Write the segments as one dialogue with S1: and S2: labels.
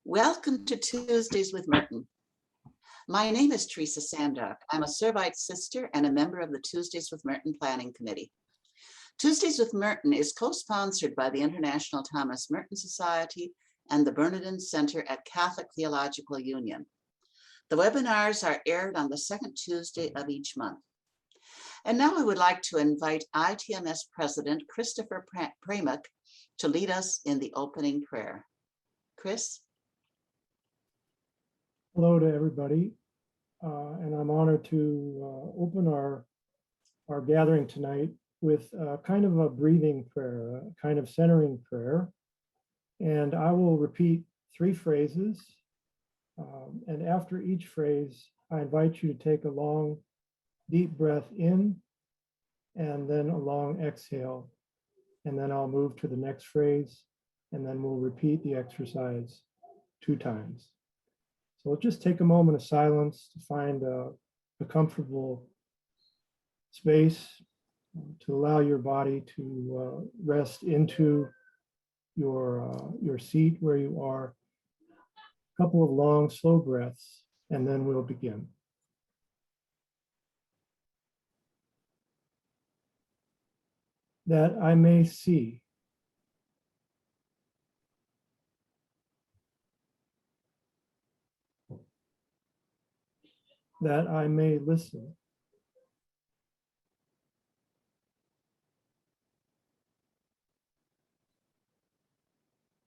S1: Welcome to Tuesdays with Merton. My name is Teresa Sandock. I'm a Servite sister and a member of the Tuesdays with Merton Planning Committee. Tuesdays with Merton is co-sponsored by the International Thomas Merton Society and the Bernardin Center at Catholic Theological Union. The webinars are aired on the second Tuesday of each month. And now I would like to invite ITMS President Christopher Pramick to lead us in the opening prayer. Chris?
S2: Hello to everybody, and I'm honored to open our gathering tonight with kind of a breathing prayer, a kind of centering prayer. And I will repeat 3 phrases, and after each phrase, I invite you to take a long, deep breath in, and then a long exhale. And then I'll move to the next phrase, and then we'll repeat the exercise 2 times. So we'll just take a moment of silence to find a comfortable space to allow your body to rest into your seat where you are. A couple of long, slow breaths, and then we'll begin. That I may see. That I may listen.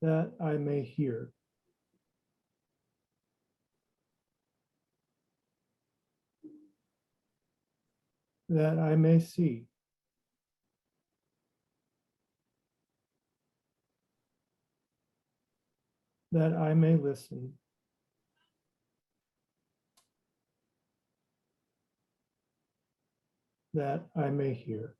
S2: That I may hear. That I may see. That I may listen. That I may hear.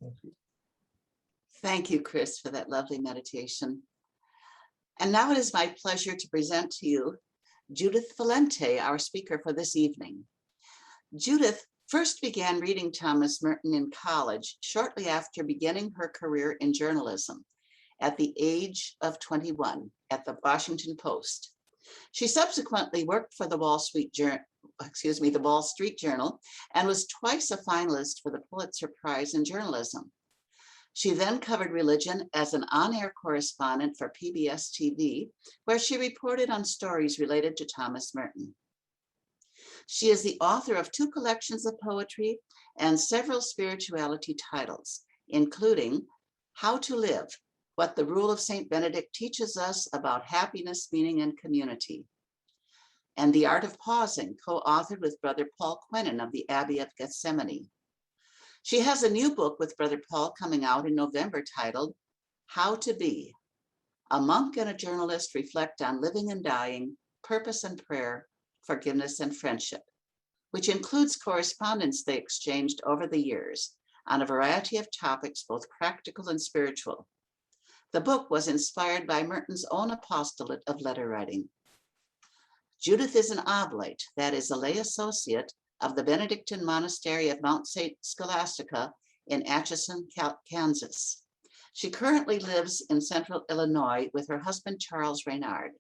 S2: Thank you.
S1: Thank you, Chris, for that lovely meditation. And now it is my pleasure to present to you Judith Valente, our speaker for this evening. Judith first began reading Thomas Merton in college shortly after beginning her career in journalism at the age of 21 at the Washington Post. She subsequently worked for the Wall Street Journal and was twice a finalist for the Pulitzer Prize in Journalism. She then covered religion as an on-air correspondent for PBS TV, where she reported on stories related to Thomas Merton. She is the author of 2 collections of poetry and several spirituality titles, including How to Live, What the Rule of St. Benedict Teaches Us About Happiness, Meaning, and Community, and The Art of Pausing, co-authored with Brother Paul Quenin of the Abbey of Gethsemane. She has a new book with Brother Paul coming out in November titled How to Be. A monk and a journalist reflect on living and dying, purpose and prayer, forgiveness and friendship, which includes correspondence they exchanged over the years on a variety of topics, both practical and spiritual. The book was inspired by Merton's own apostolate of letter writing. Judith is an oblate, that is a lay associate of the Benedictine Monastery of Mount St. Scholastica in Atchison, Kansas. She currently lives in central Illinois with her husband, Charles Reynard.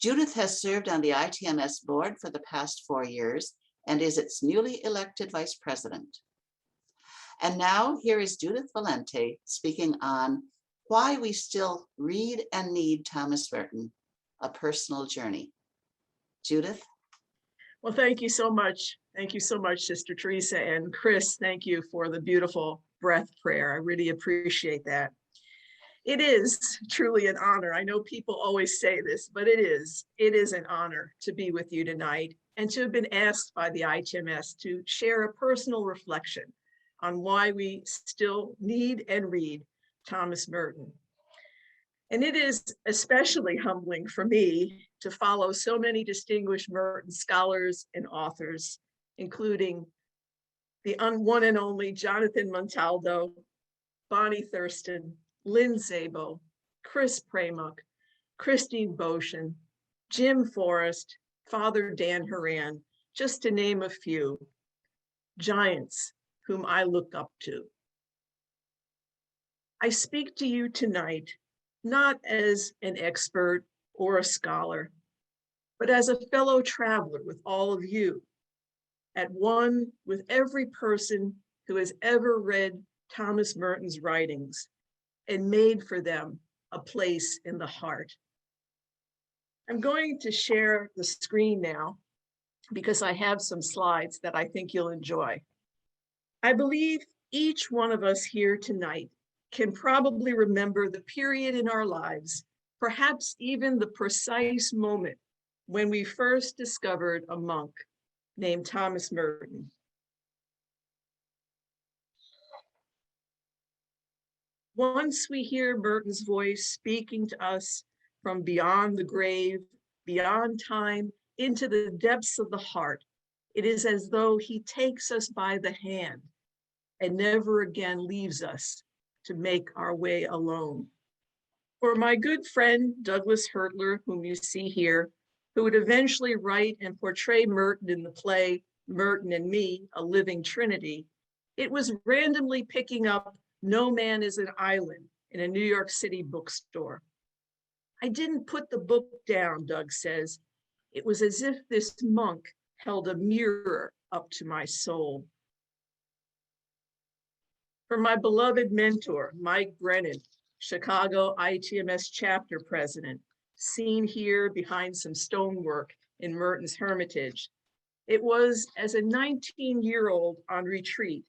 S1: Judith has served on the ITMS board for the past 4 years and is its newly elected vice president. And now here is Judith Valente speaking on why we still read and need Thomas Merton, a personal journey. Judith?
S3: Well, thank you so much. Thank you so much, Sister Teresa. And Chris, thank you for the beautiful breath prayer. I really appreciate that. It is truly an honor. I know people always say this, but it is an honor to be with you tonight and to have been asked by the ITMS to share a personal reflection on why we still need and read Thomas Merton. And it is especially humbling for me to follow so many distinguished Merton scholars and authors, including the one and only Jonathan Montaldo, Bonnie Thurston, Lynn Szabo, Chris Pramick, Christine Boshin, Jim Forrest, Father Dan Horan, just to name a few. Giants whom I look up to. I speak to you tonight, not as an expert or a scholar, but as a fellow traveler with all of you, at one with every person who has ever read Thomas Merton's writings and made for them a place in the heart. I'm going to share the screen now because I have some slides that I think you'll enjoy. I believe each one of us here tonight can probably remember the period in our lives, perhaps even the precise moment when we first discovered a monk named Thomas Merton. Once we hear Merton's voice speaking to us from beyond the grave, beyond time, into the depths of the heart, it is as though he takes us by the hand and never again leaves us to make our way alone. For my good friend, Douglas Hertler, whom you see here, who would eventually write and portray Merton in the play, Merton and Me, A Living Trinity, it was randomly picking up No Man is an Island in a New York City bookstore. I didn't put the book down, Doug says. It was as if this monk held a mirror up to my soul. For my beloved mentor, Mike Brennan, Chicago ITMS chapter president, seen here behind some stonework in Merton's Hermitage, it was as a 19-year-old on retreat,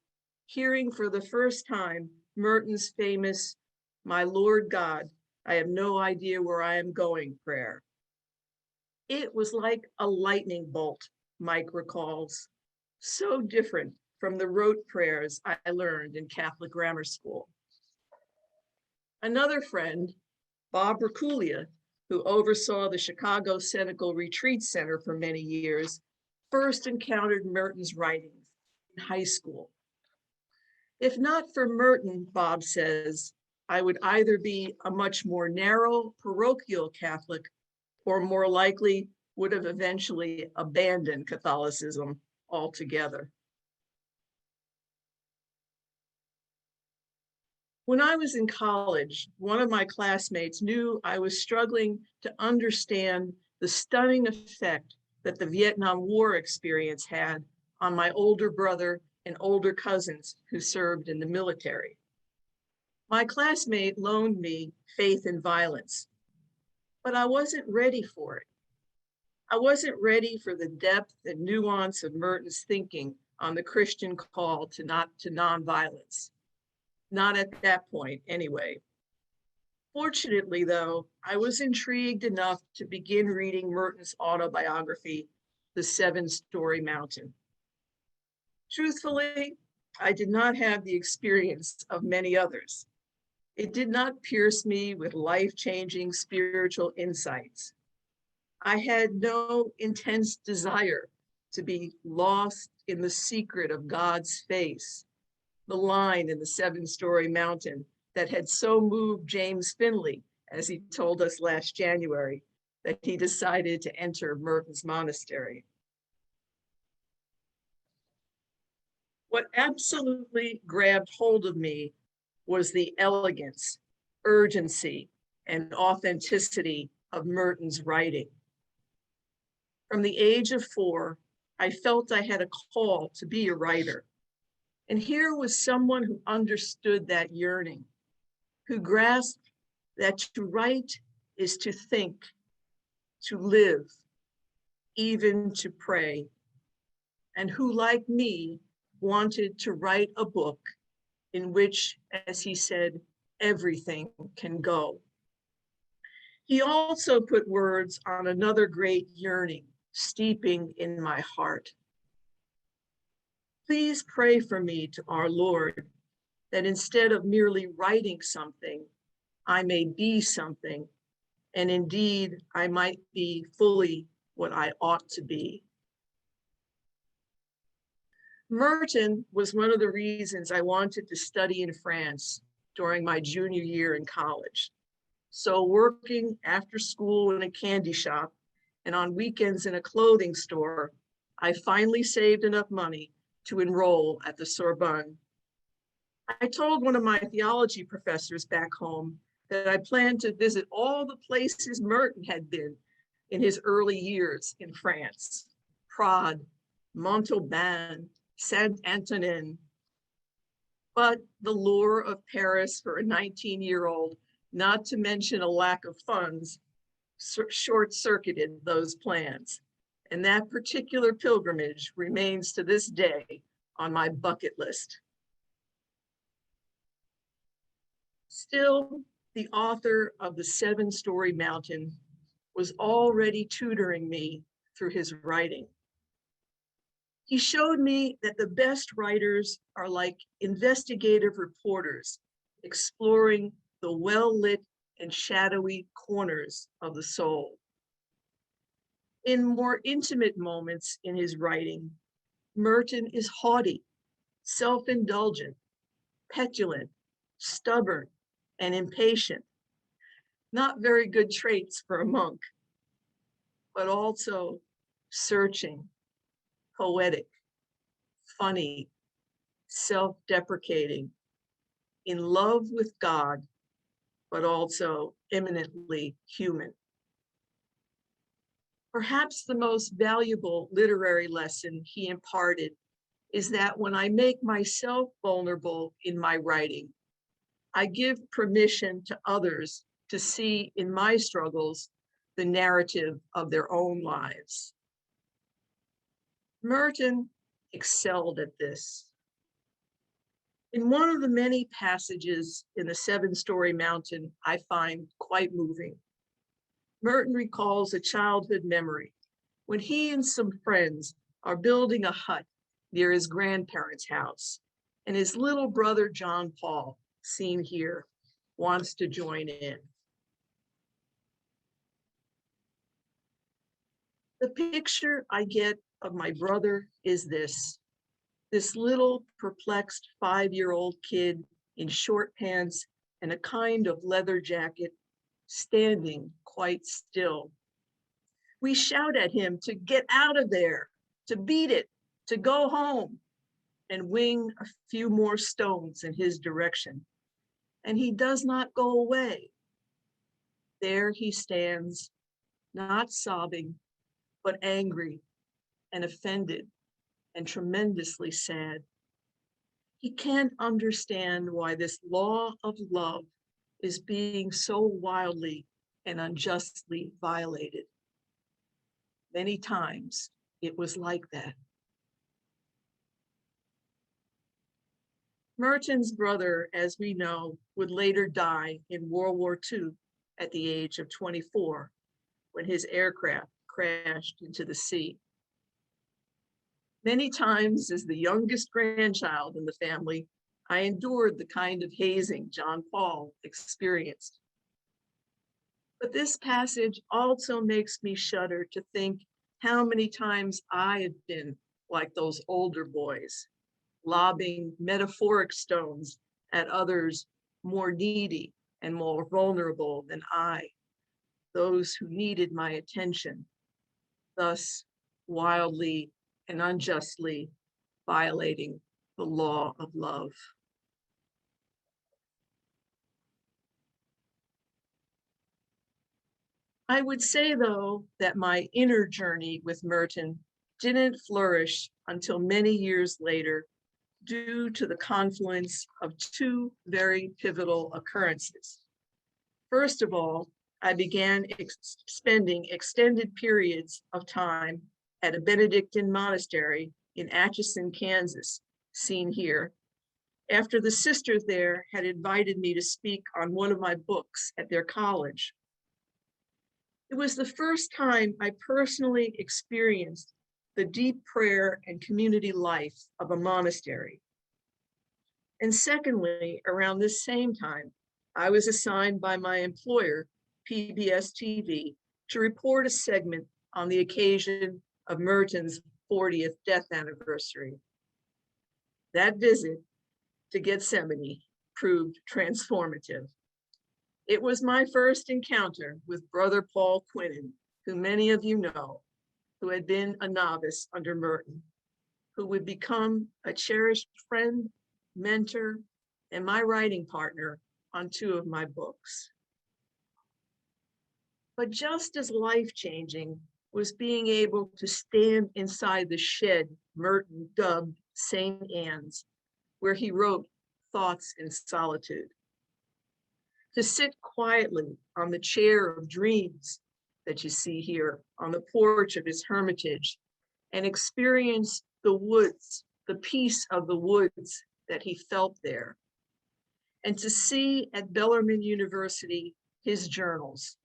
S3: hearing for the first time Merton's famous, "My Lord God, I have no idea where I am going" prayer. It was like a lightning bolt, Mike recalls, so different from the rote prayers I learned in Catholic grammar school. Another friend, Bob Raculia, who oversaw the Chicago Senecal Retreat Center for many years, first encountered Merton's writings in high school. If not for Merton, Bob says, I would either be a much more narrow parochial Catholic or more likely would have eventually abandoned Catholicism altogether. When I was in college, one of my classmates knew I was struggling to understand the stunning effect that the Vietnam War experience had on my older brother and older cousins who served in the military. My classmate loaned me Faith in Violence, but I wasn't ready for it. I wasn't ready for the depth and nuance of Merton's thinking on the Christian call to nonviolence. Not at that point, anyway. Fortunately, though, I was intrigued enough to begin reading Merton's autobiography, The Seven-Story Mountain. Truthfully, I did not have the experience of many others. It did not pierce me with life-changing spiritual insights. I had no intense desire to be lost in the secret of God's face, the line in the Seven-Story Mountain that had so moved James Finley, as he told us last January, that he decided to enter Merton's monastery. What absolutely grabbed hold of me was the elegance, urgency, and authenticity of Merton's writing. From the age of 4, I felt I had a call to be a writer. And here was someone who understood that yearning, who grasped that to write is to think, to live, even to pray, and who, like me, wanted to write a book in which, as he said, everything can go. He also put words on another great yearning steeping in my heart. Please pray for me to our Lord, that instead of merely writing something, I may be something, and indeed I might be fully what I ought to be. Merton was one of the reasons I wanted to study in France during my junior year in college. So working after school in a candy shop and on weekends in a clothing store, I finally saved enough money to enroll at the Sorbonne. I told one of my theology professors back home that I planned to visit all the places Merton had been in his early years in France: Prague, Montauban, Saint-Antonin. But the lure of Paris for a 19-year-old, not to mention a lack of funds, short-circuited those plans. And that particular pilgrimage remains to this day on my bucket list. Still, the author of The Seven-Story Mountain was already tutoring me through his writing. He showed me that the best writers are like investigative reporters, exploring the well-lit and shadowy corners of the soul. In more intimate moments in his writing, Merton is haughty, self-indulgent, petulant, stubborn, and impatient. Not very good traits for a monk, but also searching, poetic, funny, self-deprecating, in love with God, but also eminently human. Perhaps the most valuable literary lesson he imparted is that when I make myself vulnerable in my writing, I give permission to others to see in my struggles the narrative of their own lives. Merton excelled at this. In one of the many passages in The Seven-Story Mountain I find quite moving, Merton recalls a childhood memory when he and some friends are building a hut near his grandparents' house, and his little brother, John Paul, seen here, wants to join in. The picture I get of my brother is this little perplexed 5-year-old kid in short pants and a kind of leather jacket, standing quite still. We shout at him to get out of there, to beat it, to go home, and wing a few more stones in his direction. And he does not go away. There he stands, not sobbing, but angry and offended and tremendously sad. He can't understand why this law of love is being so wildly and unjustly violated. Many times it was like that. Merton's brother, as we know, would later die in World War II at the age of 24 when his aircraft crashed into the sea. Many times as the youngest grandchild in the family, I endured the kind of hazing John Paul experienced. But this passage also makes me shudder to think how many times I had been like those older boys, lobbing metaphoric stones at others more needy and more vulnerable than I, those who needed my attention, thus wildly and unjustly violating the law of love. I would say, though, that my inner journey with Merton didn't flourish until many years later due to the confluence of two very pivotal occurrences. First of all, I began spending extended periods of time at a Benedictine monastery in Atchison, Kansas, seen here, after the sisters there had invited me to speak on one of my books at their college. It was the first time I personally experienced the deep prayer and community life of a monastery. And secondly, around this same time, I was assigned by my employer, PBS TV, to report a segment on the occasion of Merton's 40th death anniversary. That visit to Gethsemane proved transformative. It was my first encounter with Brother Paul Quinnan, who many of you know, who had been a novice under Merton, who would become a cherished friend, mentor, and my writing partner on 2 of my books. But just as life-changing was being able to stand inside the shed Merton dubbed St. Anne's, where he wrote Thoughts in Solitude. To sit quietly on the chair of dreams that you see here on the porch of his hermitage and experience the woods, the peace of the woods that he felt there. And to see at Bellarmine University his journals,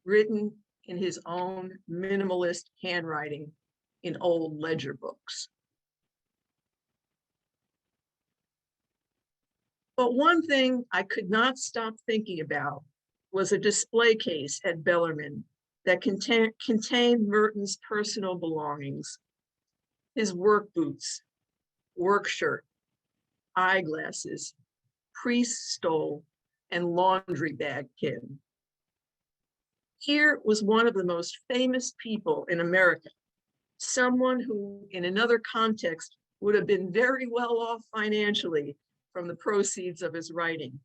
S3: written in his own minimalist handwriting in old ledger books. But one thing I could not stop thinking about was a display case at Bellarmine that contained Merton's personal belongings, his work boots, work shirt, eyeglasses, priest stole, and laundry bag pin. Here was one of the most famous people in America, someone who in another context would have been very well off financially from the proceeds of his writing.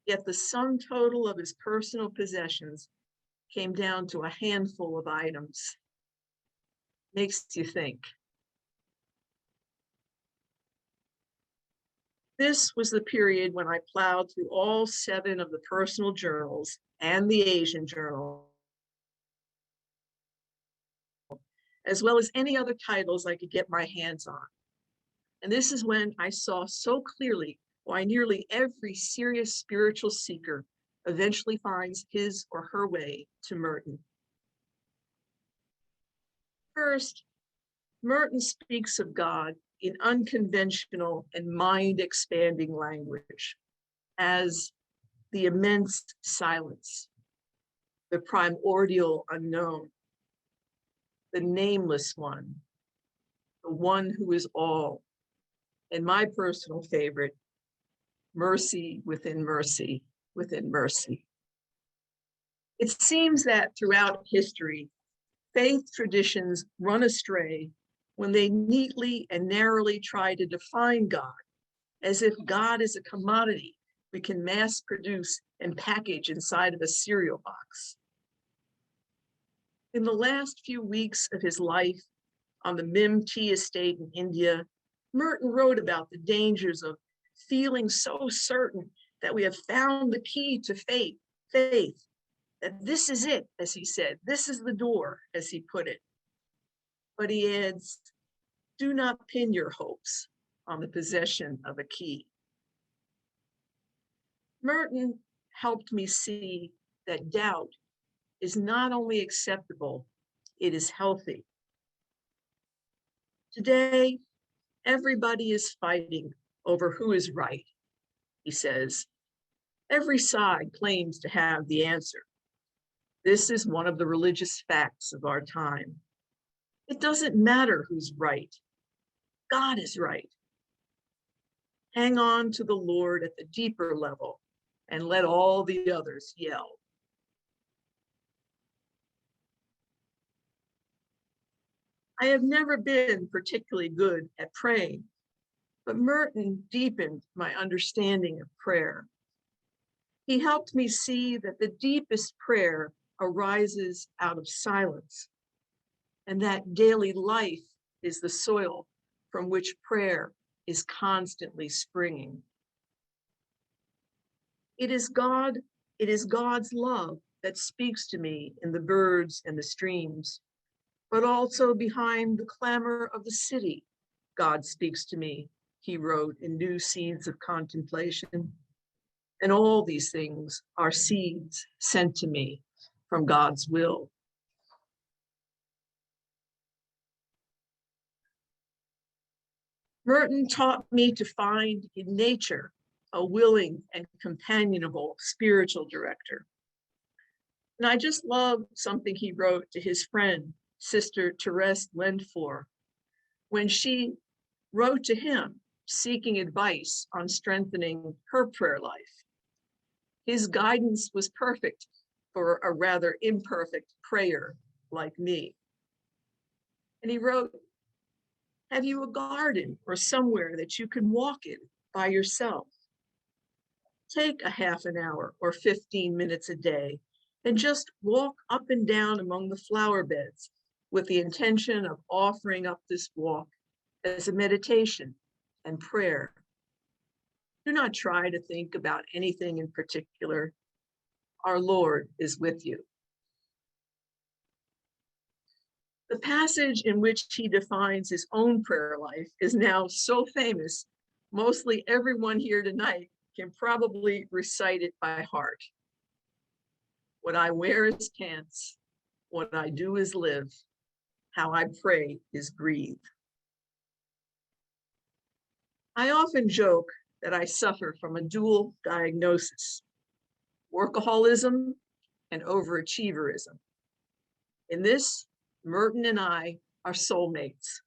S3: Yet the sum total of his personal possessions came down to a handful of items. Makes you think. This was the period when I plowed through all 7 of the personal journals and the Asian journal, as well as any other titles I could get my hands on. And this is when I saw so clearly why nearly every serious spiritual seeker eventually finds his or her way to Merton. First, Merton speaks of God in unconventional and mind-expanding language as the immense silence, the primordial unknown, the nameless one, the one who is all, and my personal favorite, mercy within mercy within mercy. It seems that throughout history, faith traditions run astray when they neatly and narrowly try to define God as if God is a commodity we can mass produce and package inside of a cereal box. In the last few weeks of his life on the Mim tea estate in India, Merton wrote about the dangers of feeling so certain that we have found the key to faith, that this is it, as he said, this is the door, as he put it. But he adds, do not pin your hopes on the possession of a key. Merton helped me see that doubt is not only acceptable, it is healthy. Today, everybody is fighting over who is right, he says. Every side claims to have the answer. This is one of the religious facts of our time. It doesn't matter who's right. God is right. Hang on to the Lord at the deeper level and let all the others yell. I have never been particularly good at praying, but Merton deepened my understanding of prayer. He helped me see that the deepest prayer arises out of silence, and that daily life is the soil from which prayer is constantly springing. It is God's love that speaks to me in the birds and the streams, but also behind the clamor of the city, God speaks to me, he wrote in New Seeds of Contemplation. And all these things are seeds sent to me from God's will. Merton taught me to find in nature a willing and companionable spiritual director. And I just love something he wrote to his friend, Sister Therese Lendfor, when she wrote to him seeking advice on strengthening her prayer life. His guidance was perfect for a rather imperfect prayer like me. And he wrote, Have you a garden or somewhere that you can walk in by yourself? Take a half an hour or 15 minutes a day and just walk up and down among the flower beds with the intention of offering up this walk as a meditation and prayer. Do not try to think about anything in particular. Our Lord is with you. The passage in which he defines his own prayer life is now so famous, mostly everyone here tonight can probably recite it by heart. What I wear is pants, what I do is live, how I pray is breathe. I often joke that I suffer from a dual diagnosis, workaholism and overachieverism. In this, Merton and I are soulmates.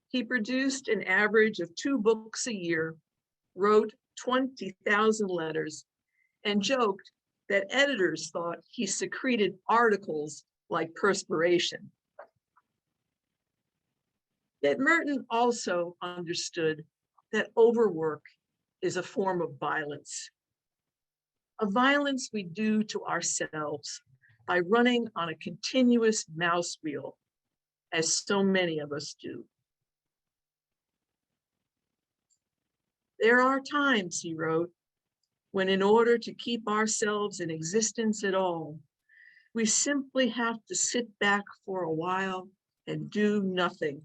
S3: He produced an average of 2 books a year, wrote 20,000 letters, and joked that editors thought he secreted articles like perspiration. Yet Merton also understood that overwork is a form of violence, a violence we do to ourselves by running on a continuous mouse wheel, as so many of us do. There are times, he wrote, when in order to keep ourselves in existence at all, we simply have to sit back for a while and do nothing.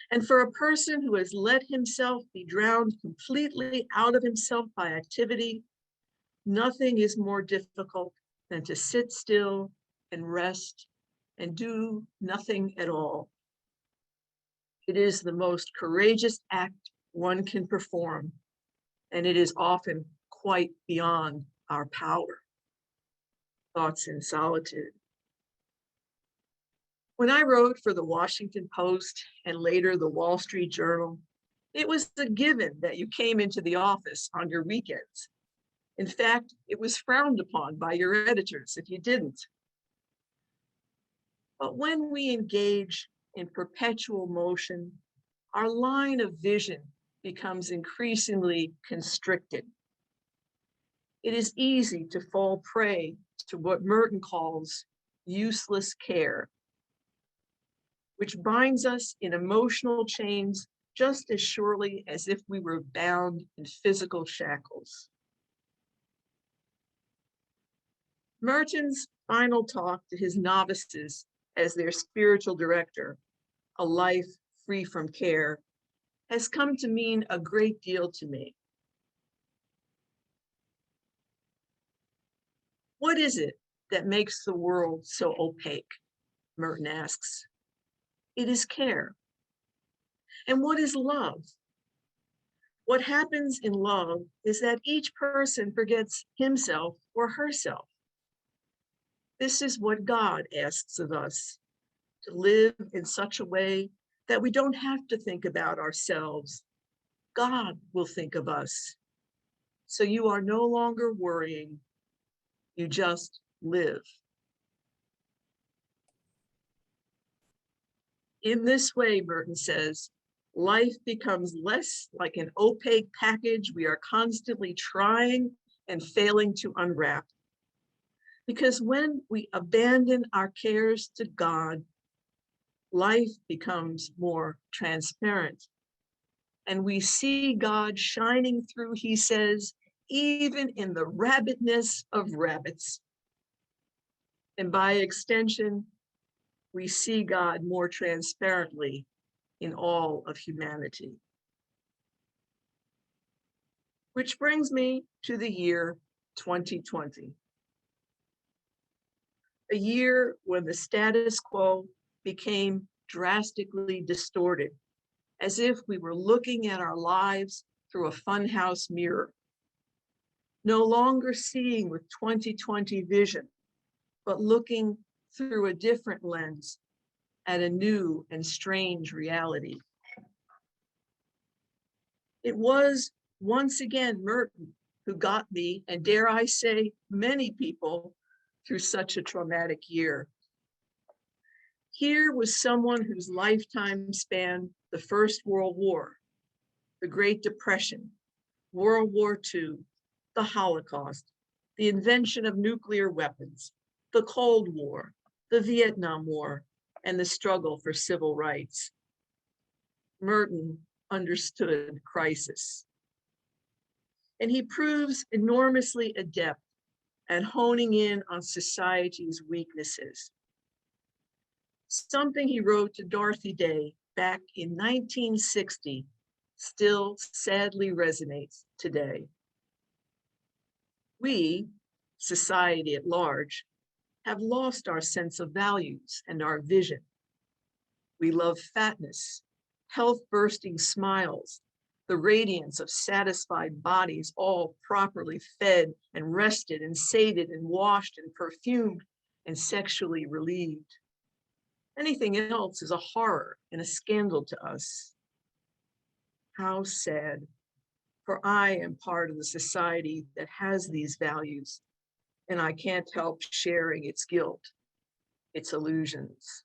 S3: And for a person who has let himself be drowned completely out of himself by activity, nothing is more difficult than to sit still and rest and do nothing at all. It is the most courageous act one can perform, and it is often quite beyond our power. Thoughts in Solitude. When I wrote for the Washington Post and later the Wall Street Journal, it was a given that you came into the office on your weekends. In fact, it was frowned upon by your editors if you didn't. But when we engage in perpetual motion, our line of vision becomes increasingly constricted. It is easy to fall prey to what Merton calls useless care, which binds us in emotional chains just as surely as if we were bound in physical shackles. Merton's final talk to his novices as their spiritual director, A Life Free from Care, has come to mean a great deal to me. What is it that makes the world so opaque? Merton asks. It is care. And what is love? What happens in love is that each person forgets himself or herself. This is what God asks of us, to live in such a way that we don't have to think about ourselves. God will think of us. So you are no longer worrying, you just live. In this way, Merton says, life becomes less like an opaque package we are constantly trying and failing to unwrap. Because when we abandon our cares to God, life becomes more transparent. And we see God shining through, he says, even in the rabbitness of rabbits. And by extension, we see God more transparently in all of humanity. Which brings me to the year 2020. A year when the status quo became drastically distorted, as if we were looking at our lives through a funhouse mirror, no longer seeing with 2020 vision, but looking through a different lens at a new and strange reality. It was once again Merton who got me, and dare I say, many people, through such a traumatic year. Here was someone whose lifetime spanned the First World War, the Great Depression, World War II, the Holocaust, the invention of nuclear weapons, the Cold War, the Vietnam War, and the struggle for civil rights. Merton understood crisis. And he proves enormously adept at honing in on society's weaknesses. Something he wrote to Dorothy Day back in 1960 still sadly resonates today. We, society at large, have lost our sense of values and our vision. We love fatness, health-bursting smiles, the radiance of satisfied bodies, all properly fed and rested and sated and washed and perfumed and sexually relieved. Anything else is a horror and a scandal to us. How sad, for I am part of the society that has these values, and I can't help sharing its guilt, its illusions.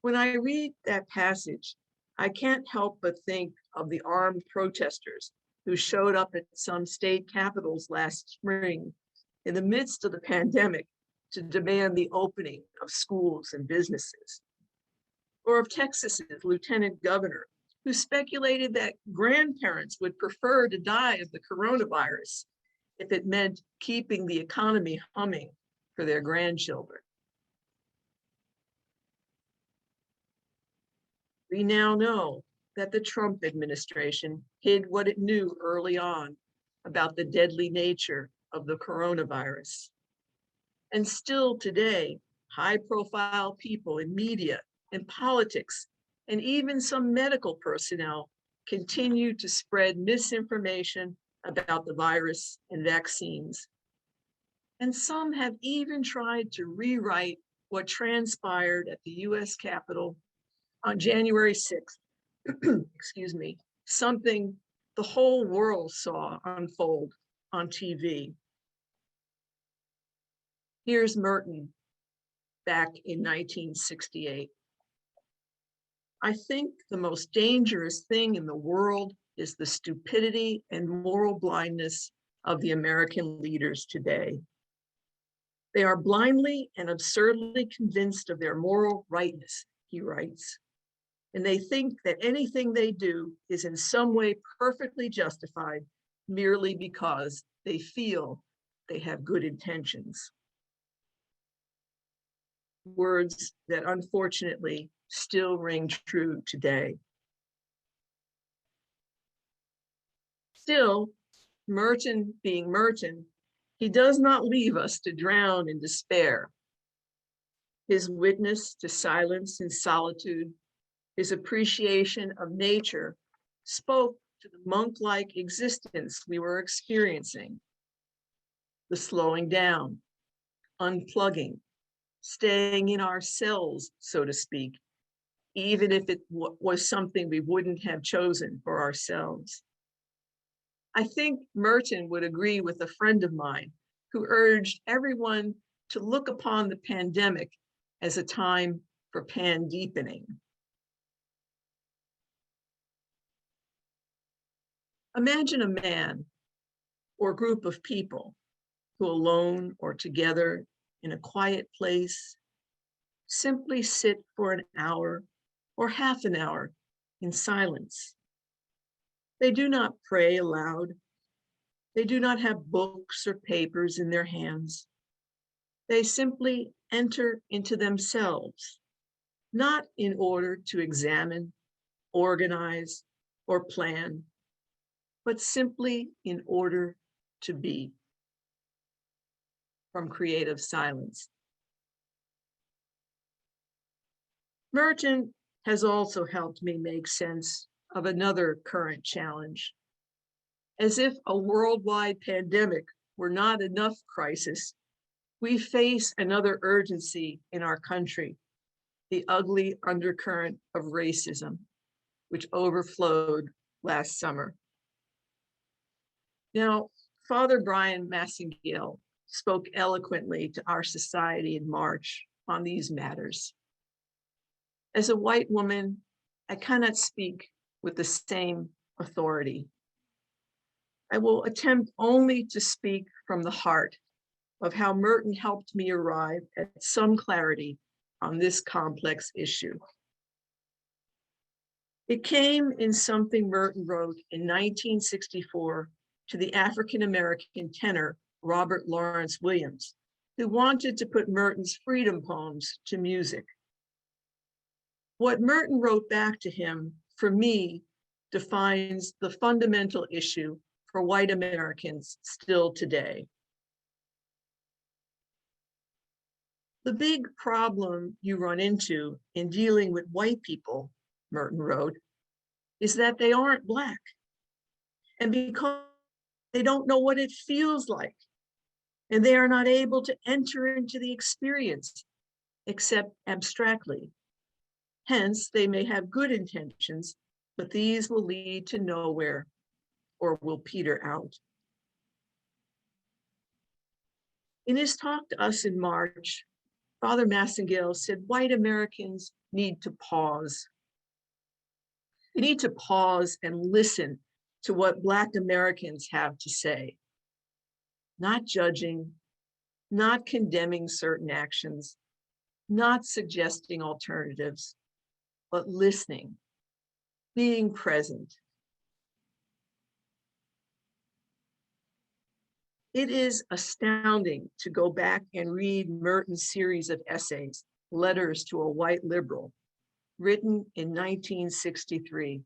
S3: When I read that passage, I can't help but think of the armed protesters who showed up at some state capitals last spring in the midst of the pandemic to demand the opening of schools and businesses. Or of Texas's lieutenant governor, who speculated that grandparents would prefer to die of the coronavirus if it meant keeping the economy humming for their grandchildren. We now know that the Trump administration hid what it knew early on about the deadly nature of the coronavirus. And still today, high-profile people in media and politics, and even some medical personnel continue to spread misinformation about the virus and vaccines. And some have even tried to rewrite what transpired at the US Capitol on January 6th, excuse me, something the whole world saw unfold on TV. Here's Merton back in 1968. I think the most dangerous thing in the world is the stupidity and moral blindness of the American leaders today. They are blindly and absurdly convinced of their moral rightness, he writes, and they think that anything they do is in some way perfectly justified merely because they feel they have good intentions. Words that unfortunately still ring true today. Still, Merton being Merton, he does not leave us to drown in despair. His witness to silence and solitude, his appreciation of nature spoke to the monk-like existence we were experiencing. The slowing down, unplugging, staying in our cells, so to speak, even if it was something we wouldn't have chosen for ourselves. I think Merton would agree with a friend of mine who urged everyone to look upon the pandemic as a time for pan-deepening. Imagine a man or group of people who, alone or together in a quiet place, simply sit for an hour or half an hour in silence. They do not pray aloud. They do not have books or papers in their hands. They simply enter into themselves, not in order to examine, organize, or plan, but simply in order to be. From Creative Silence. Merton has also helped me make sense of another current challenge. As if a worldwide pandemic were not enough crisis, we face another urgency in our country, the ugly undercurrent of racism, which overflowed last summer. Now, Father Brian Massingale spoke eloquently to our society in March on these matters. As a white woman, I cannot speak with the same authority. I will attempt only to speak from the heart of how Merton helped me arrive at some clarity on this complex issue. It came in something Merton wrote in 1964 to the African-American tenor Robert Lawrence Williams, who wanted to put Merton's freedom poems to music. What Merton wrote back to him, for me, defines the fundamental issue for white Americans still today. The big problem you run into in dealing with white people, Merton wrote, is that they aren't Black. And because they don't know what it feels like, and they are not able to enter into the experience except abstractly. Hence, they may have good intentions, but these will lead to nowhere or will peter out. In his talk to us in March, Father Massengale said white Americans need to pause. They need to pause and listen to what Black Americans have to say, not judging, not condemning certain actions, not suggesting alternatives, but listening, being present. It is astounding to go back and read Merton's series of essays, Letters to a White Liberal, written in 1963.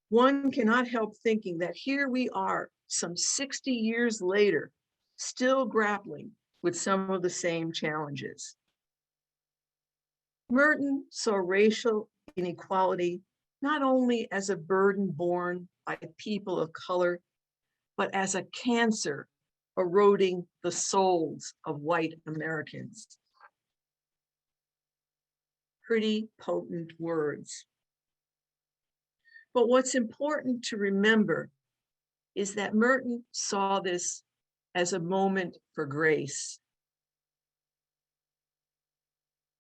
S3: One cannot help thinking that here we are, some 60 years later, still grappling with some of the same challenges. Merton saw racial inequality not only as a burden borne by people of color, but as a cancer eroding the souls of white Americans. Pretty potent words. But what's important to remember is that Merton saw this as a moment for grace.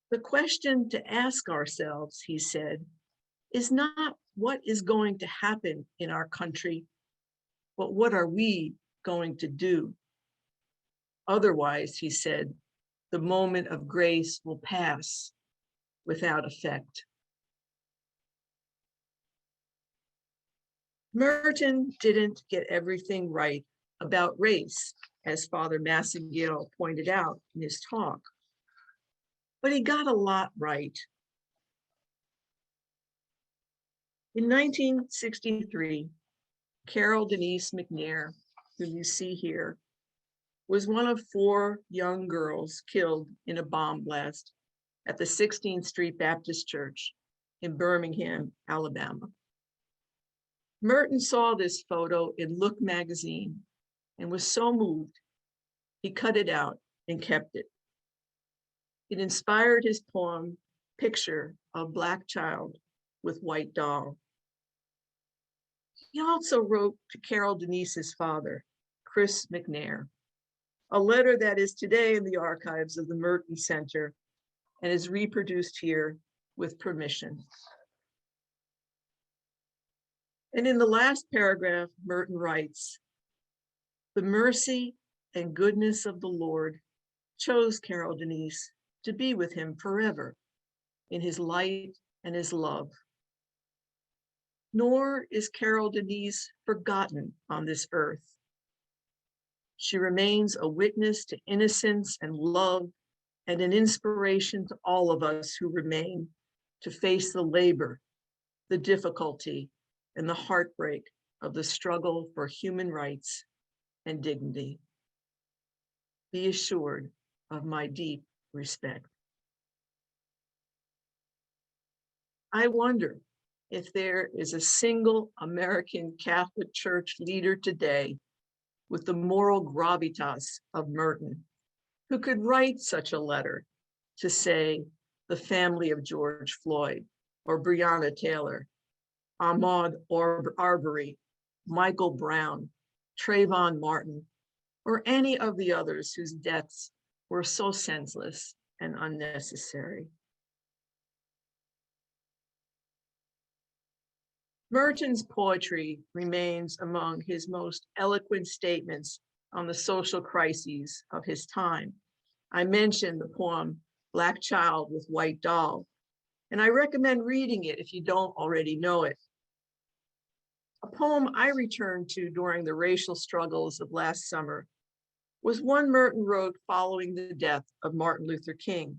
S3: The question to ask ourselves, he said, is not what is going to happen in our country, but what are we going to do? Otherwise, he said, the moment of grace will pass without effect. Merton didn't get everything right about race, as Father Massengale pointed out in his talk, but he got a lot right. In 1963, Carol Denise McNair, who you see here, was one of 4 young girls killed in a bomb blast at the 16th Street Baptist Church in Birmingham, Alabama. Merton saw this photo in Look magazine and was so moved, he cut it out and kept it. It inspired his poem, Picture of Black Child with White Doll. He also wrote to Carol Denise's father, Chris McNair, a letter that is today in the archives of the Merton Center and is reproduced here with permission. And in the last paragraph, Merton writes, the mercy and goodness of the Lord chose Carol Denise to be with him forever in his light and his love. Nor is Carol Denise forgotten on this earth. She remains a witness to innocence and love and an inspiration to all of us who remain to face the labor, the difficulty, and the heartbreak of the struggle for human rights and dignity. Be assured of my deep respect. I wonder if there is a single American Catholic Church leader today with the moral gravitas of Merton, who could write such a letter to say the family of George Floyd, or Breonna Taylor, Ahmaud Arbery, Michael Brown, Trayvon Martin, or any of the others whose deaths were so senseless and unnecessary. Merton's poetry remains among his most eloquent statements on the social crises of his time. I mentioned the poem, Black Child with White Doll, and I recommend reading it if you don't already know it. A poem I returned to during the racial struggles of last summer was one Merton wrote following the death of Martin Luther King.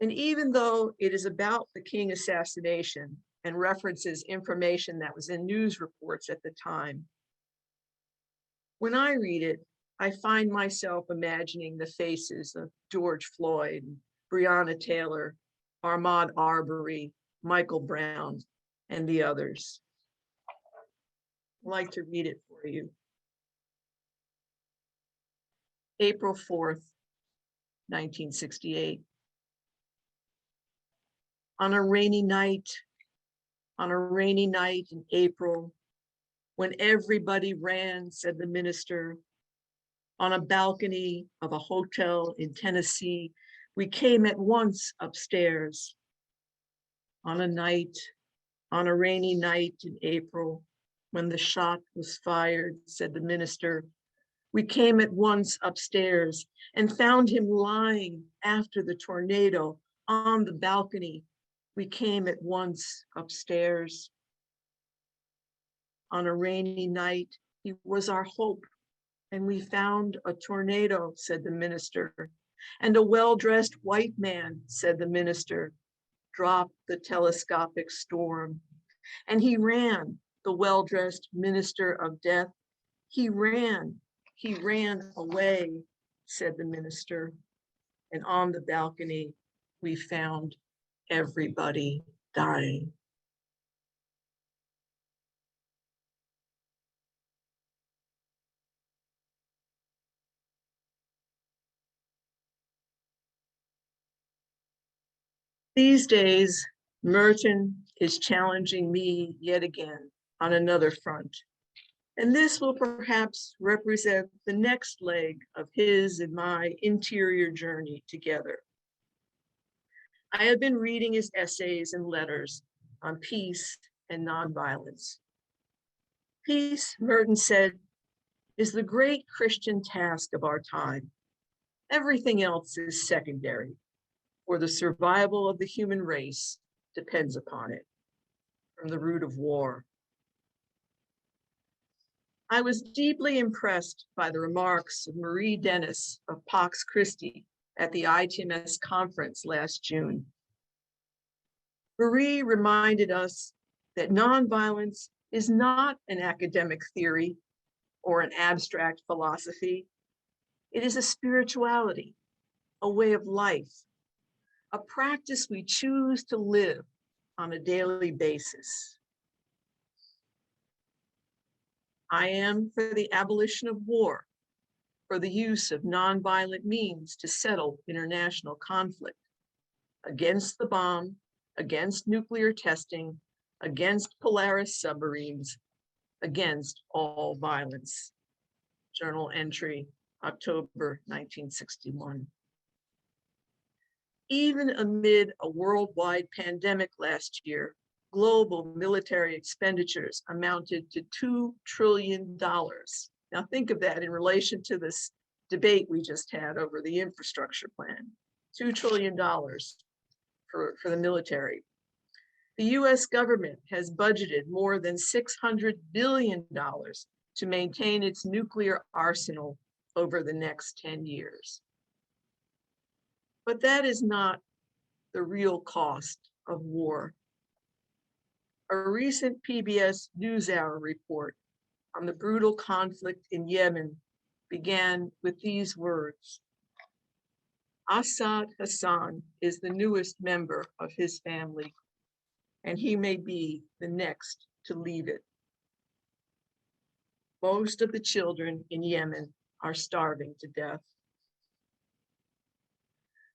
S3: And even though it is about the King assassination and references information that was in news reports at the time, when I read it, I find myself imagining the faces of George Floyd, Breonna Taylor, Ahmaud Arbery, Michael Brown, and the others. I'd like to read it for you. April 4th, 1968. On a rainy night in April, when everybody ran, said the minister, on a balcony of a hotel in Tennessee, we came at once upstairs. On a rainy night in April, when the shot was fired, said the minister, we came at once upstairs and found him lying after the tornado on the balcony. We came at once upstairs. On a rainy night, he was our hope, and we found a tornado, said the minister, and a well-dressed white man, said the minister, dropped the telescopic storm. And he ran, the well-dressed minister of death. He ran away, said the minister. And on the balcony, we found everybody dying. These days, Merton is challenging me yet again on another front. And this will perhaps represent the next leg of his and my interior journey together. I have been reading his essays and letters on peace and nonviolence. Peace, Merton said, is the great Christian task of our time. Everything else is secondary, for the survival of the human race depends upon it, from the root of war. I was deeply impressed by the remarks of Marie Dennis of Pax Christi at the ITMS conference last June. Marie reminded us that nonviolence is not an academic theory or an abstract philosophy. It is a spirituality, a way of life, a practice we choose to live on a daily basis. I am for the abolition of war, for the use of nonviolent means to settle international conflict, against the bomb, against nuclear testing, against Polaris submarines, against all violence. Journal entry, October 1961. Even amid a worldwide pandemic last year, global military expenditures amounted to $2 trillion. Now think of that in relation to this debate we just had over the infrastructure plan. $2 trillion for the military. The US government has budgeted more than $600 billion to maintain its nuclear arsenal over the next 10 years. But that is not the real cost of war. A recent PBS NewsHour report on the brutal conflict in Yemen began with these words: Assad Hassan is the newest member of his family, and he may be the next to leave it. Most of the children in Yemen are starving to death.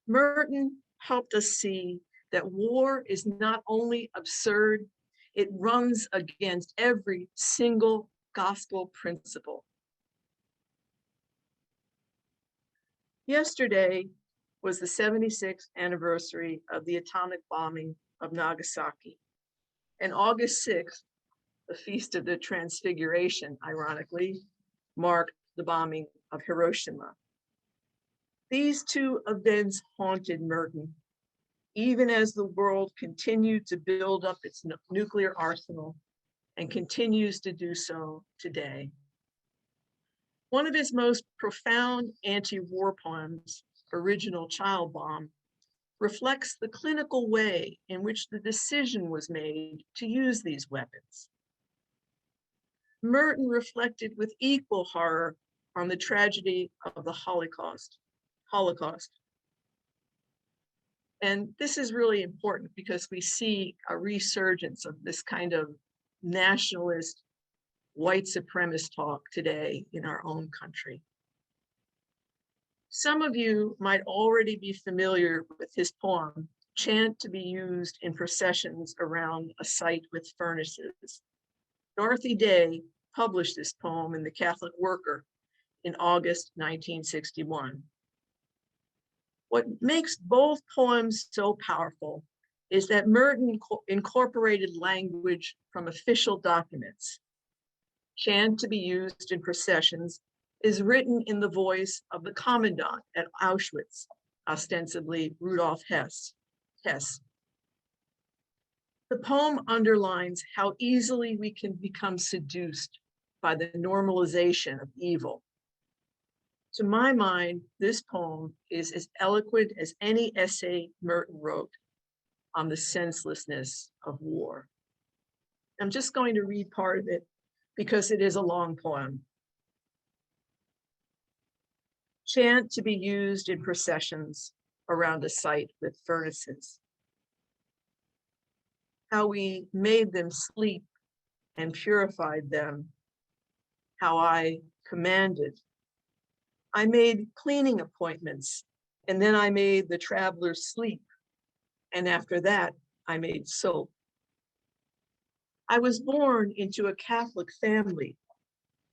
S3: Merton helped us see that war is not only absurd, it runs against every single gospel principle. Yesterday was the 76th anniversary of the atomic bombing of Nagasaki, and August 6th, the Feast of the Transfiguration, ironically, marked the bombing of Hiroshima. These two events haunted Merton, even as the world continued to build up its nuclear arsenal and continues to do so today. One of his most profound anti-war poems, Original Child Bomb, reflects the clinical way in which the decision was made to use these weapons. Merton reflected with equal horror on the tragedy of the Holocaust. And this is really important because we see a resurgence of this kind of nationalist, white supremacist talk today in our own country. Some of you might already be familiar with his poem, Chant to be Used in Processions Around a Site with Furnaces. Dorothy Day published this poem in the Catholic Worker in August 1961. What makes both poems so powerful is that Merton incorporated language from official documents. Chant to be Used in Processions is written in the voice of the commandant at Auschwitz, ostensibly Rudolf Hess. The poem underlines how easily we can become seduced by the normalization of evil. To my mind, this poem is as eloquent as any essay Merton wrote on the senselessness of war. I'm just going to read part of it because it is a long poem. Chant to be used in processions around a site with furnaces. How we made them sleep and purified them. How I commanded. I made cleaning appointments, and then I made the travelers sleep, and after that, I made soap. I was born into a Catholic family,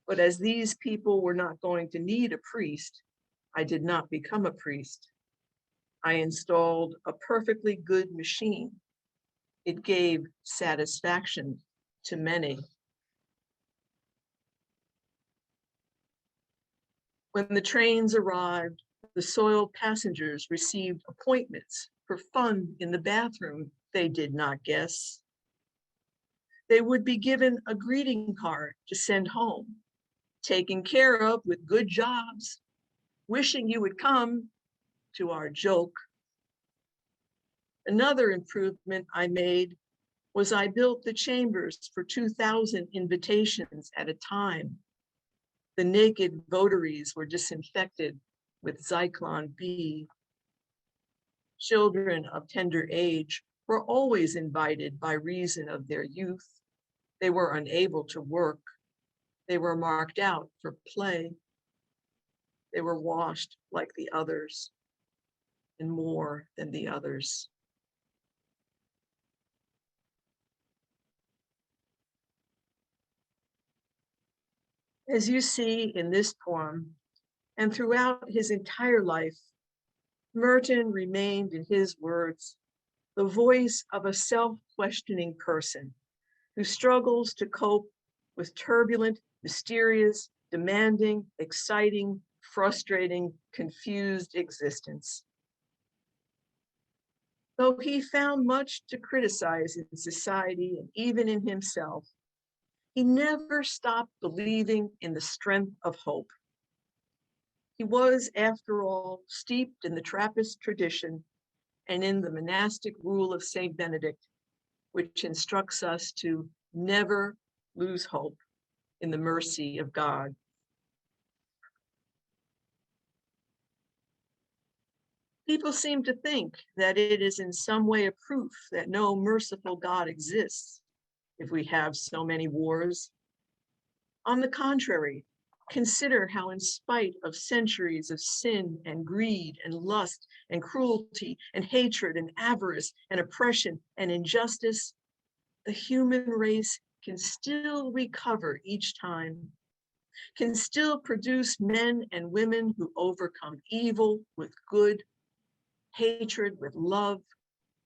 S3: but as these people were not going to need a priest, I did not become a priest. I installed a perfectly good machine. It gave satisfaction to many. When the trains arrived, the soiled passengers received appointments for fun in the bathroom they did not guess. They would be given a greeting card to send home, taken care of with good jobs, wishing you would come to our joke. Another improvement I made was I built the chambers for 2,000 invitations at a time. The naked votaries were disinfected with Zyklon B. Children of tender age were always invited by reason of their youth. They were unable to work. They were marked out for play. They were washed like the others and more than the others. As you see in this poem, and throughout his entire life, Merton remained, in his words, the voice of a self-questioning person who struggles to cope with turbulent, mysterious, demanding, exciting, frustrating, confused existence. Though he found much to criticize in society and even in himself, he never stopped believing in the strength of hope. He was, after all, steeped in the Trappist tradition and in the monastic rule of Saint Benedict, which instructs us to never lose hope in the mercy of God. People seem to think that it is in some way a proof that no merciful God exists if we have so many wars. On the contrary, consider how in spite of centuries of sin and greed and lust and cruelty and hatred and avarice and oppression and injustice, the human race can still recover each time, can still produce men and women who overcome evil with good, hatred with love,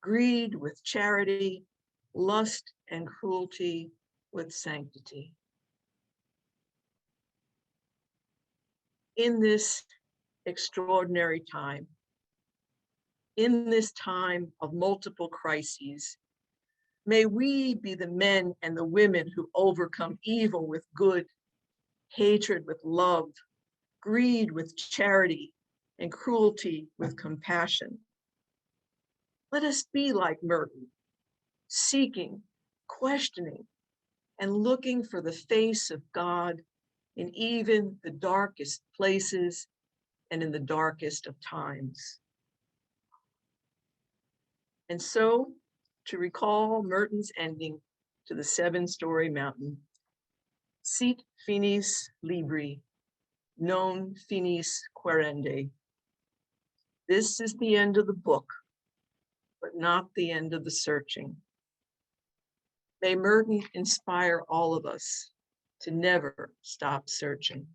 S3: greed with charity, lust and cruelty with sanctity. In this extraordinary time, in this time of multiple crises, may we be the men and the women who overcome evil with good, hatred with love, greed with charity, and cruelty with compassion. Let us be like Merton, seeking, questioning, and looking for the face of God in even the darkest places and in the darkest of times. And so, to recall Merton's ending to the 7-story mountain, sit finis libri, non finis quaerendi. This is the end of the book, but not the end of the searching. May Merton inspire all of us to never stop searching.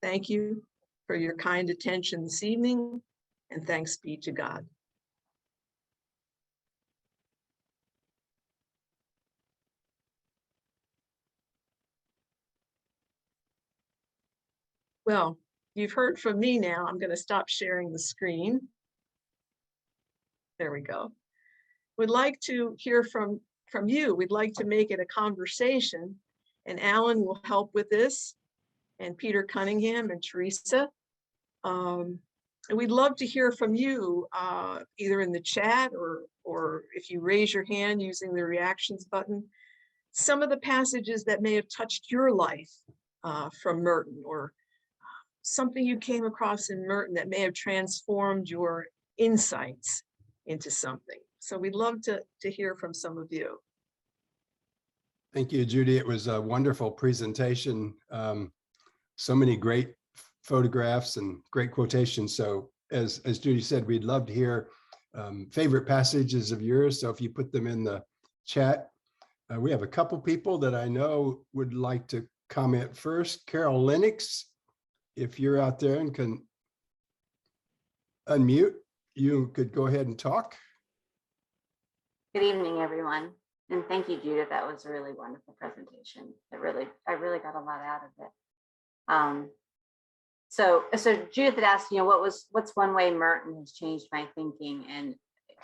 S3: Thank you for your kind attention this evening, and thanks be to God. Well, you've heard from me now. I'm going to stop sharing the screen. There we go. We'd like to hear from you. We'd like to make it a conversation, and Alan will help with this, and Peter Cunningham and Teresa. And we'd love to hear from you, either in the chat or if you raise your hand using the reactions button, some of the passages that may have touched your life from Merton, or something you came across in Merton that may have transformed your insights into something. So we'd love to hear from some of you.
S4: Thank you, Judy. It was a wonderful presentation. So many great photographs and great quotations. So as Judy said, we'd love to hear favorite passages of yours. So if you put them in the chat, we have a couple people that I know would like to comment first. Carol Lennox, if you're out there and can unmute, you could go ahead and talk.
S5: Good evening, everyone. And thank you, Judith. That was a really wonderful presentation. I really got a lot out of it. So Judith had asked, what's one way Merton has changed my thinking? And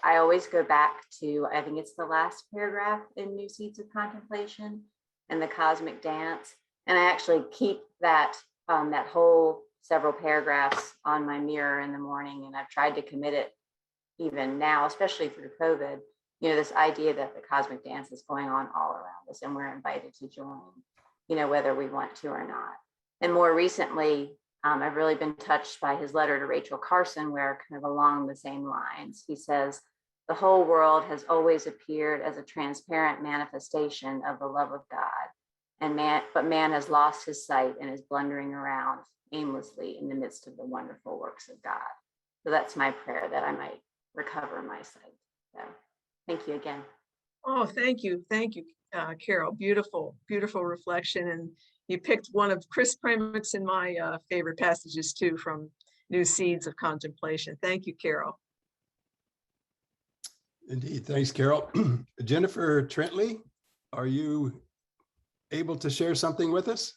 S5: I always go back to, I think it's the last paragraph in New Seeds of Contemplation and the Cosmic Dance. And I actually keep that that whole several paragraphs on my mirror in the morning. And I've tried to commit it even now, especially through COVID, this idea that the cosmic dance is going on all around us and we're invited to join, whether we want to or not. And more recently, I've really been touched by his letter to Rachel Carson, where kind of along the same lines, he says, the whole world has always appeared as a transparent manifestation of the love of God. But man has lost his sight and is blundering around aimlessly in the midst of the wonderful works of God. So that's my prayer, that I might recover my sight. So thank you again.
S3: Oh, thank you. Thank you, Carol. Beautiful, beautiful reflection. And you picked one of Chris Premick's and my favorite passages too, from New Seeds of Contemplation. Thank you, Carol.
S4: Indeed. Thanks, Carol. Jennifer Trentley, are you able to share something with us?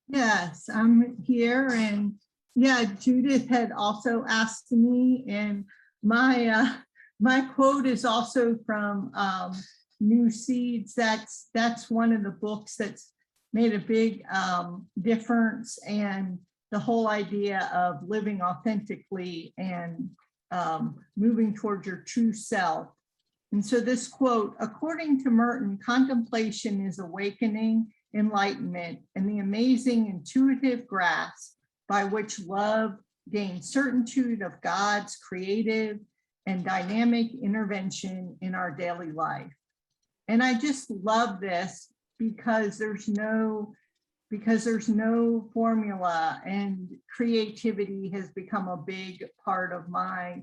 S6: Yes, I'm here. And yeah, Judith had also asked me, and my quote is also from New Seeds. That's one of the books that's made a big difference, and the whole idea of living authentically and moving towards your true self. And so this quote, according to Merton, contemplation is awakening, enlightenment, and the amazing intuitive grasp by which love gains certitude of God's creative and dynamic intervention in our daily life. And I just love this because there's no formula, and creativity has become a big part of my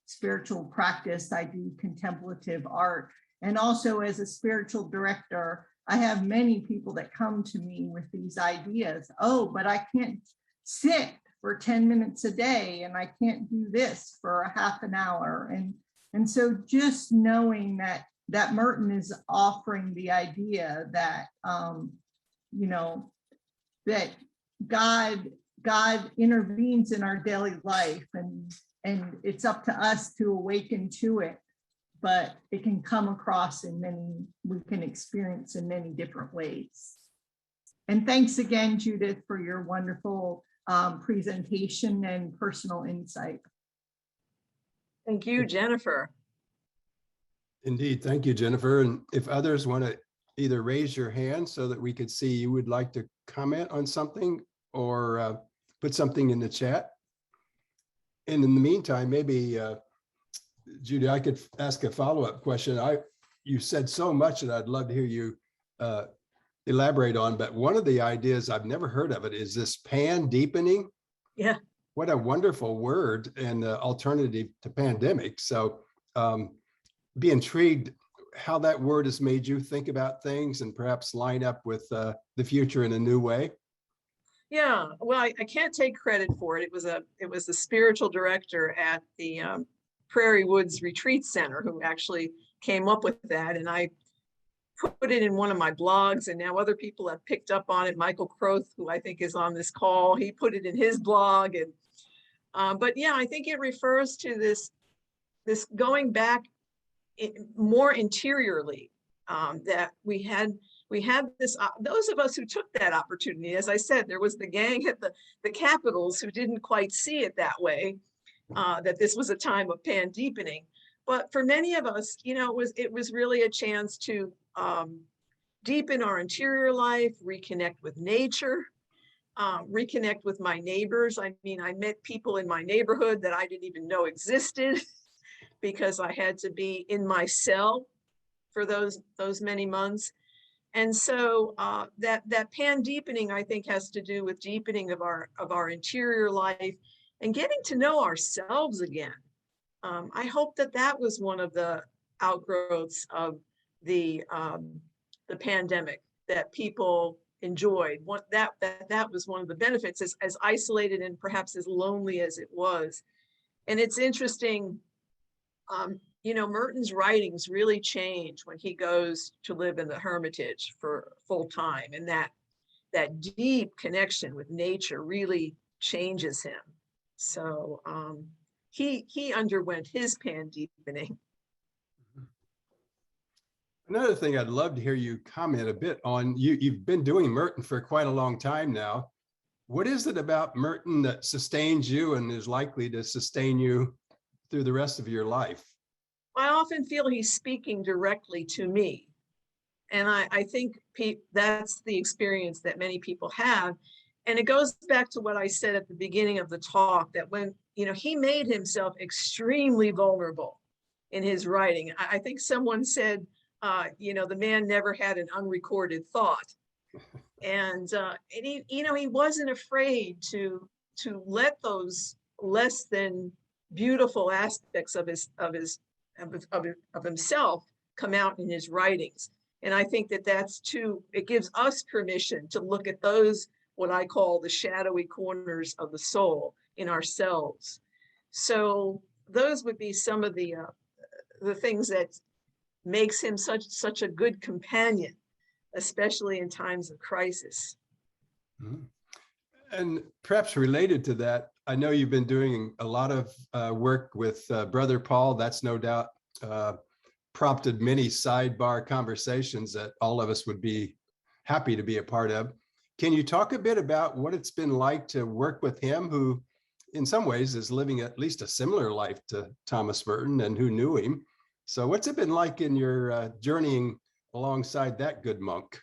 S6: spiritual practice. I do contemplative art. And also as a spiritual director, I have many people that come to me with these ideas. Oh, but I can't sit for 10 minutes a day, and I can't do this for a half an hour. And so just knowing that Merton is offering the idea that, you know, that God intervenes in our daily life, and it's up to us to awaken to it, but it can come across we can experience in many different ways. And thanks again, Judith, for your wonderful presentation and personal insight.
S3: Thank you, Jennifer.
S4: Indeed. Thank you, Jennifer. And if others want to either raise your hand so that we could see you would like to comment on something, or put something in the chat. And in the meantime, maybe Judy, I could ask a follow-up question. You said so much that I'd love to hear you elaborate on, but one of the ideas, I've never heard of it, is this pan deepening.
S3: Yeah.
S4: What a wonderful word and alternative to pandemic. So be intrigued how that word has made you think about things and perhaps line up with the future in a new way.
S3: Yeah, well, I can't take credit for it. It was the spiritual director at the Prairie Woods Retreat Center who actually came up with that, and I put it in one of my blogs, and now other people have picked up on it. Michael Croth, who I think is on this call, he put it in his blog, and but yeah, I think it refers to this going back more interiorly, that we had this, those of us who took that opportunity. As I said, there was the gang at the Capitals who didn't quite see it that way, that this was a time of pan deepening. But for many of us, you know, it was really a chance to deepen our interior life, reconnect with nature, reconnect with my neighbors. I mean, I met people in my neighborhood that I didn't even know existed because I had to be in my cell for those many months. And so that pan deepening, I think, has to do with deepening of our interior life and getting to know ourselves again. I hope that was one of the outgrowths of the pandemic that people enjoyed. That was one of the benefits, as isolated and perhaps as lonely as it was. And it's interesting, you know, Merton's writings really change when he goes to live in the Hermitage for full time, and that deep connection with nature really changes him. So he underwent his pan deepening.
S4: Another thing I'd love to hear you comment a bit on, you've been doing Merton for quite a long time now. What is it about Merton that sustains you and is likely to sustain you through the rest of your life?
S3: I often feel he's speaking directly to me. And I think that's the experience that many people have. And it goes back to what I said at the beginning of the talk, that when, you know, he made himself extremely vulnerable in his writing. I think someone said, you know, the man never had an unrecorded thought. And he, you know, he wasn't afraid to let those less than beautiful aspects of himself come out in his writings. And I think that's too, it gives us permission to look at those, what I call the shadowy corners of the soul in ourselves. So those would be some of the things that makes him such a good companion, especially in times of crisis.
S4: Mm-hmm. And perhaps related to that, I know you've been doing a lot of work with Brother Paul. That's no doubt prompted many sidebar conversations that all of us would be happy to be a part of. Can you talk a bit about what it's been like to work with him, who in some ways is living at least a similar life to Thomas Merton and who knew him? So what's it been like in your journeying alongside that good monk?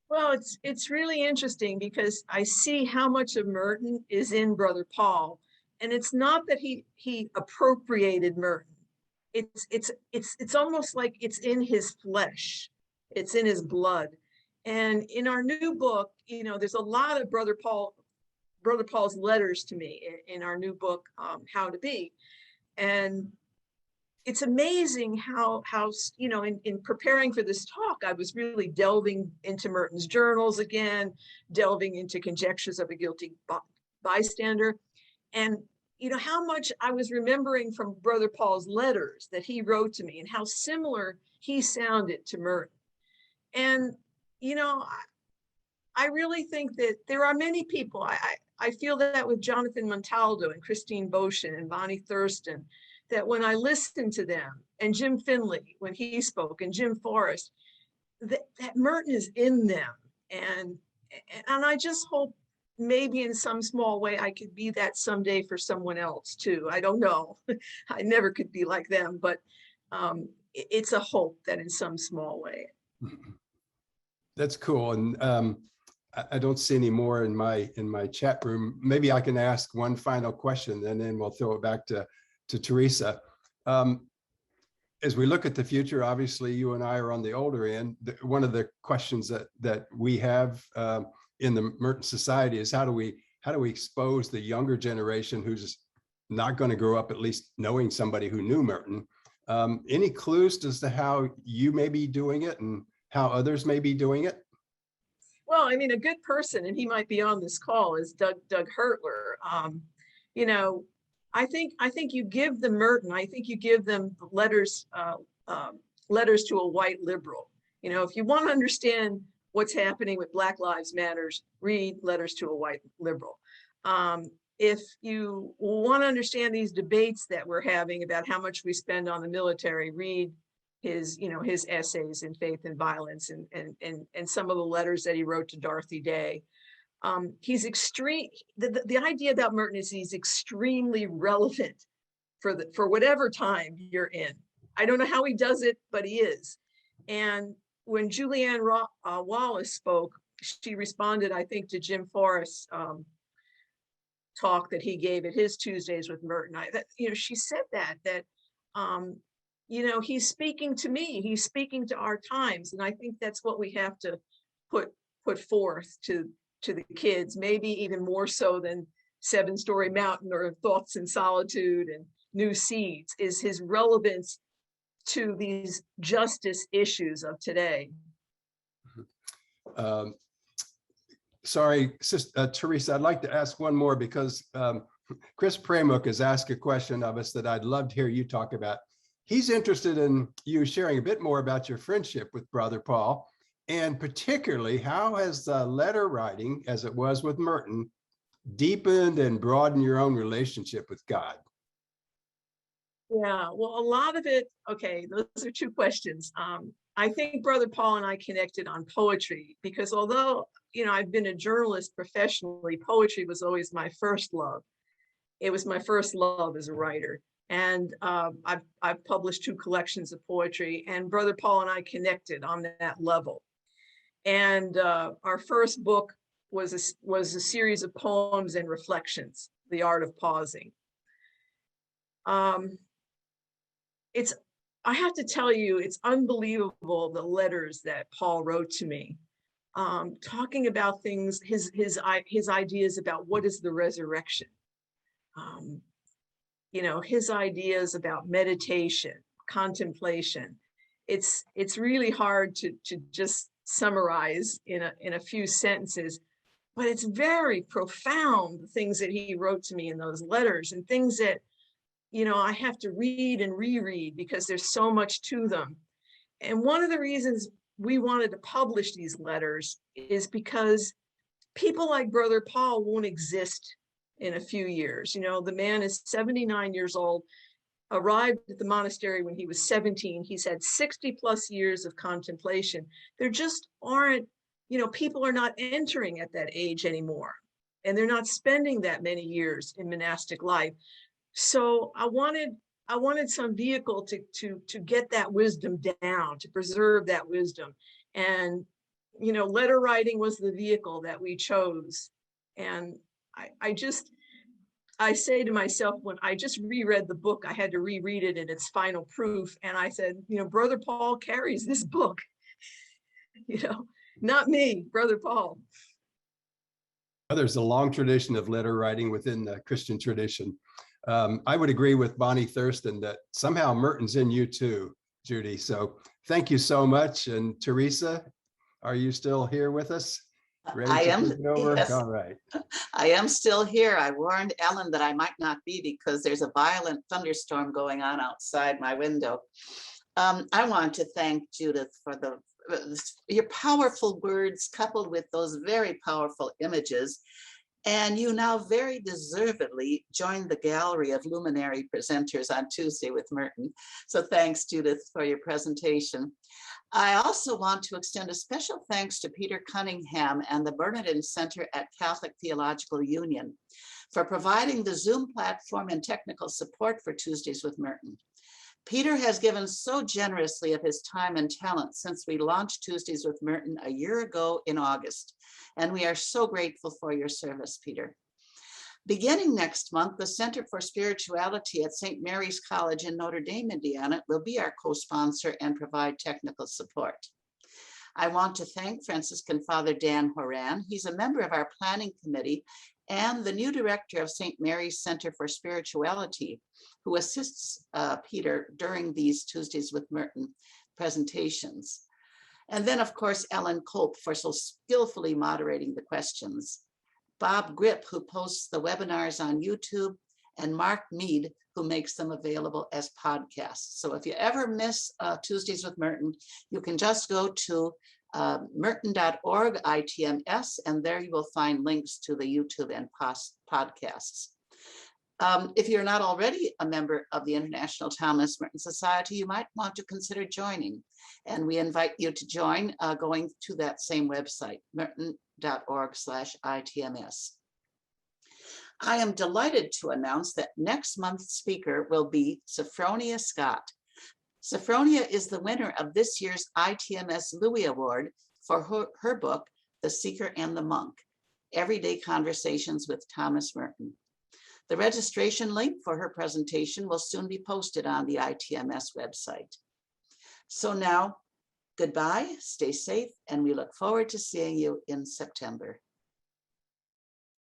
S3: Well, it's really interesting because I see how much of Merton is in Brother Paul, and it's not that he appropriated Merton. It's almost like it's in his flesh, it's in his blood. And in our new book, you know, there's a lot of Brother Paul's letters to me in our new book, How to Be, and it's amazing how in preparing for this talk, I was really delving into Merton's journals again, delving into conjectures of a guilty bystander, and how much I was remembering from Brother Paul's letters that he wrote to me and how similar he sounded to Merton. And I really think that there are many people. I feel that with Jonathan Montaldo and Christine Boshin and Bonnie Thurston, that when I listened to them, and Jim Finley when he spoke, and Jim Forrest, that Merton is in them. And I just hope maybe in some small way I could be that someday for someone else too. I don't know. I never could be like them, but it's a hope that in some small way.
S4: That's cool. And I don't see any more in my chat room. Maybe I can ask one final question and then we'll throw it back to Teresa. As we look at the future, obviously you and I are on the older end. One of the questions that we have in the Merton Society is how do we expose the younger generation who's not going to grow up at least knowing somebody who knew Merton? Any clues as to how you may be doing it and how others may be doing it?
S3: Well, I mean, a good person, and he might be on this call, is Doug Hertler. I think you give them Merton. I think you give them letters to a white liberal. If you want to understand what's happening with Black Lives Matters, read Letters to a White Liberal. If you want to understand these debates that we're having about how much we spend on the military, read his essays in Faith and Violence and some of the letters that he wrote to Dorothy Day. He's extreme. The idea about Merton is he's extremely relevant for whatever time you're in. I don't know how he does it, but he is. And when Julianne Wallace spoke, she responded, I think, to Jim Forrest's talk that he gave at his Tuesdays with Merton. She said that he's speaking to me. He's speaking to our times, and I think that's what we have to put forth to the kids, maybe even more so than 7-Story Mountain or Thoughts in Solitude and New Seeds, is his relevance to these justice issues of today.
S4: Sorry, Teresa, I'd like to ask one more because Chris Pramuk has asked a question of us that I'd love to hear you talk about. He's interested in you sharing a bit more about your friendship with Brother Paul, and particularly how has the letter writing, as it was with Merton, deepened and broadened your own relationship with God?
S3: Yeah, well, a lot of it, okay, those are two questions. I think Brother Paul and I connected on poetry because although, I've been a journalist professionally, poetry was always my first love. It was my first love as a writer. And I've published 2 collections of poetry, and Brother Paul and I connected on that level. And our first book was a series of poems and reflections, The Art of Pausing. I have to tell you, it's unbelievable the letters that Paul wrote to me, talking about things, his ideas about what is the resurrection, his ideas about meditation, contemplation. It's really hard to just summarize in a few sentences, but it's very profound, the things that he wrote to me in those letters, and things that I have to read and reread because there's so much to them. And one of the reasons we wanted to publish these letters is because people like Brother Paul won't exist in a few years. The man is 79 years old, arrived at the monastery when he was 17. He's had 60 plus years of contemplation. There just aren't, people are not entering at that age anymore, and they're not spending that many years in monastic life. So I wanted some vehicle to get that wisdom down, to preserve that wisdom. And, letter writing was the vehicle that we chose. And I say to myself, when I just reread the book, I had to reread it in its final proof. And I said, Brother Paul carries this book, not me, Brother Paul.
S4: There's a long tradition of letter writing within the Christian tradition. I would agree with Bonnie Thurston that somehow Merton's in you too, Judy. So thank you so much. And Teresa, are you still here with us? Ready
S1: I
S4: to
S1: am,
S4: take it over?
S1: yes.
S4: All right.
S1: I am still here. I warned Ellen that I might not be because there's a violent thunderstorm going on outside my window. I want to thank Judith for your powerful words coupled with those very powerful images. And you now very deservedly joined the gallery of luminary presenters on Tuesday with Merton. So thanks, Judith, for your presentation. I also want to extend a special thanks to Peter Cunningham and the Bernardin Center at Catholic Theological Union for providing the Zoom platform and technical support for Tuesdays with Merton. Peter has given so generously of his time and talent since we launched Tuesdays with Merton a year ago in August, and we are so grateful for your service, Peter. Beginning next month, the Center for Spirituality at St. Mary's College in Notre Dame, Indiana, will be our co-sponsor and provide technical support. I want to thank Franciscan Father Dan Horan. He's a member of our planning committee and the new director of St. Mary's Center for Spirituality, who assists Peter during these Tuesdays with Merton presentations. And then, of course, Ellen Cope for so skillfully moderating the questions. Bob Grip, who posts the webinars on YouTube, and Mark Mead, who makes them available as podcasts. So if you ever miss Tuesdays with Merton, you can just go to merton.org ITMS, and there you will find links to the YouTube and podcasts. If you're not already a member of the International Thomas Merton Society, you might want to consider joining. And we invite you to join going to that same website, merton.org/ITMS. I am delighted to announce that next month's speaker will be Sophronia Scott. Sophronia is the winner of this year's ITMS Louis Award for her book, The Seeker and the Monk, Everyday Conversations with Thomas Merton. The registration link for her presentation will soon be posted on the ITMS website. So now, goodbye, stay safe, and we look forward to seeing you in September.